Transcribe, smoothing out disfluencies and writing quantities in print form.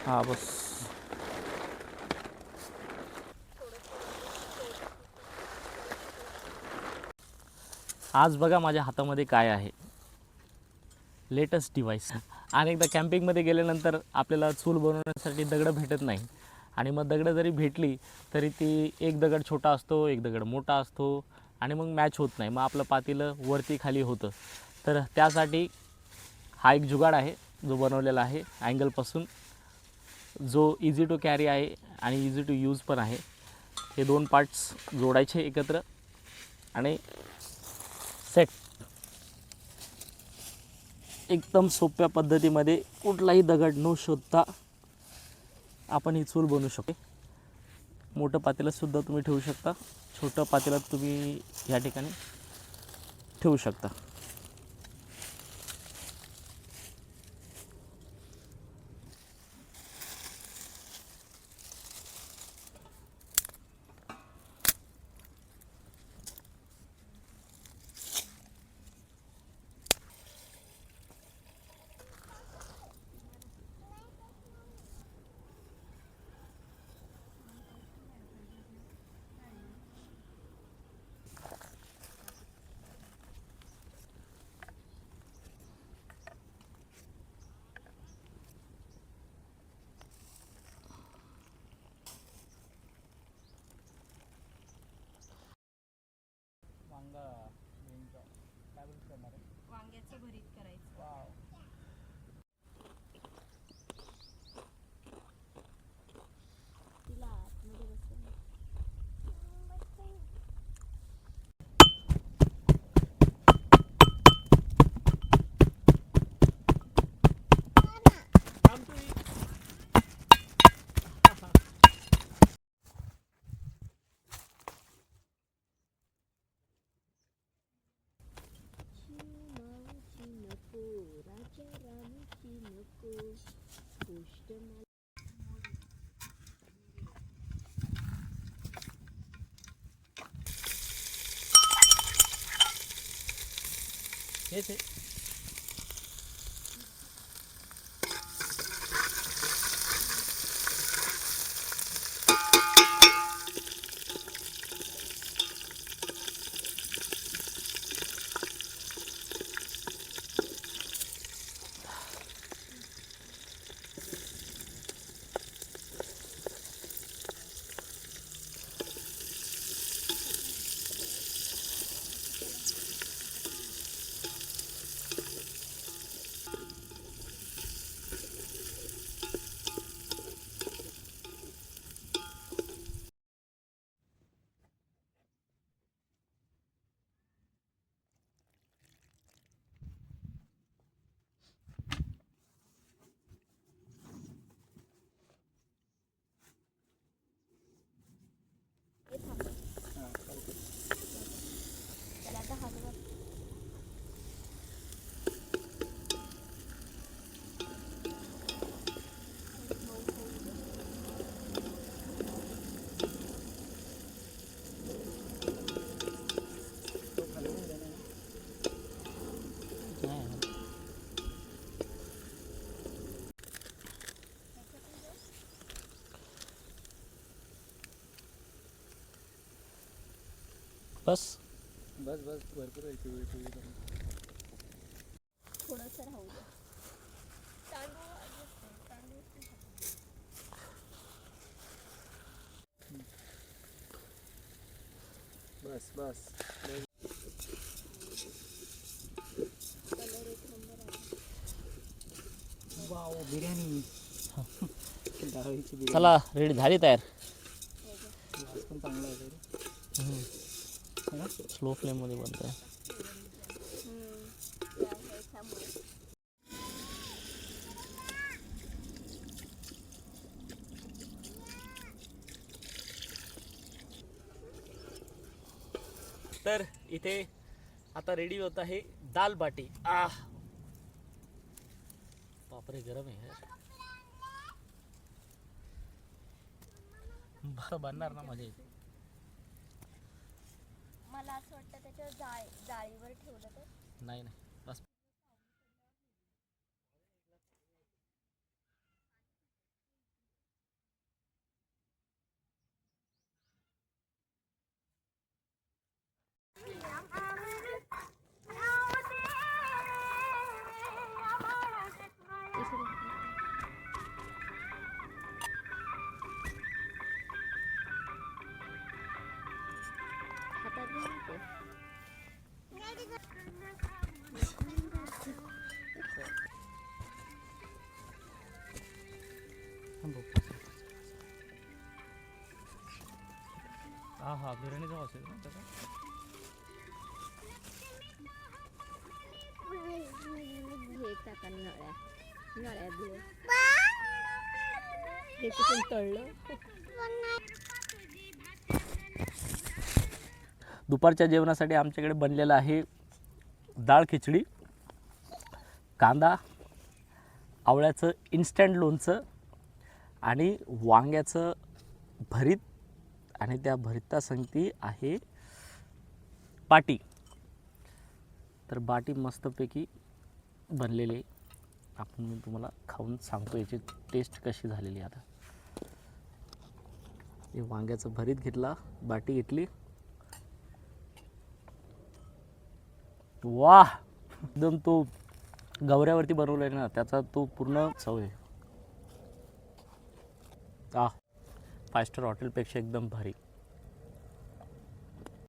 हा बस. आज बघा माझ्या हातामध्ये काय आहे, लेटेस्ट डिव्हाइस. अनेकदा कॅम्पिंगमध्ये गेल्यानंतर आपल्याला चूल बनवण्यासाठी दगडं भेटत नाही, आणि मग दगडं जरी भेटली तरी ती एक दगड छोटा असतो, एक दगड मोठा असतो, आणि मग मॅच होत नाही, मग आपलं पातेलं वरती खाली होतं. तर त्यासाठी हा एक जुगाड आहे जो बनवलेला आहे अँगलपासून, जो इझी टू कॅरी आहे आणि इझी टू यूज पण आहे. हे दोन पार्ट्स जोडायचे एकत्र आणि सेट. एकदम सोप्या पद्धतीमध्ये कुठलाही दगड न शोधता आपण ही चूल बनवू शकतो. मोठं पातेलंसुद्धा तुम्ही ठेवू शकता, छोटं पातेलं तुम्ही या ठिकाणी ठेवू शकता. वांग्याचं भरीत करायचं. वाव. तिला आतमध्ये बसवलं. माऊची नको, राजा राणीची नको, गोष्ट मला. हेच आहे. त्याला आता हलवा. बस बस बस भरपूर आहे थोडंसं राहू द्या. तांदूळ बस बस. कलर एक नंबर आहे. वाव बिर्याणी. डाळीची बिर्याणी. चला, रेडी झाली तयार. वास पण चांगला आहे रे. स्लो फ्लेममध्ये बनतं. ह्याच्यामुळे तर इथे आता रेडी होत आहे दाल बाटी. बापरे, गरम आहे. बरं बनणार ना मजा येते. मला असं वाटतं त्याच्या जाळीवर ठेवलं तर. नाही नाही, बस. हा हा बिर्याणीचा वास आहे ना त्याचा. हे टाका नळ्या नळ्या दिवस हे कुठून तळलं. दुपारच्या जेवणासाठी आमच्याकडे बनलेलं आहे डाळ खिचडी, कांदा, आवळ्याचं इन्स्टंट लोणचं आणि वांग्याचं भरीत आणि त्या भरितासंगती आहे बाटी. तर बाटी मस्तपैकी बनलेली आहे. आपण मी तुम्हाला खाऊन सांगतो याची टेस्ट कशी झालेली आहे. आता हे वांग्याचं भरीत घेतला, बाटी घेतली. वाह, एकदम तो गवऱ्यावरती बनवला आहे ना त्याचा तो पूर्ण चव आहे. 5 स्टार हॉटेलपेक्षा एकदम भारी.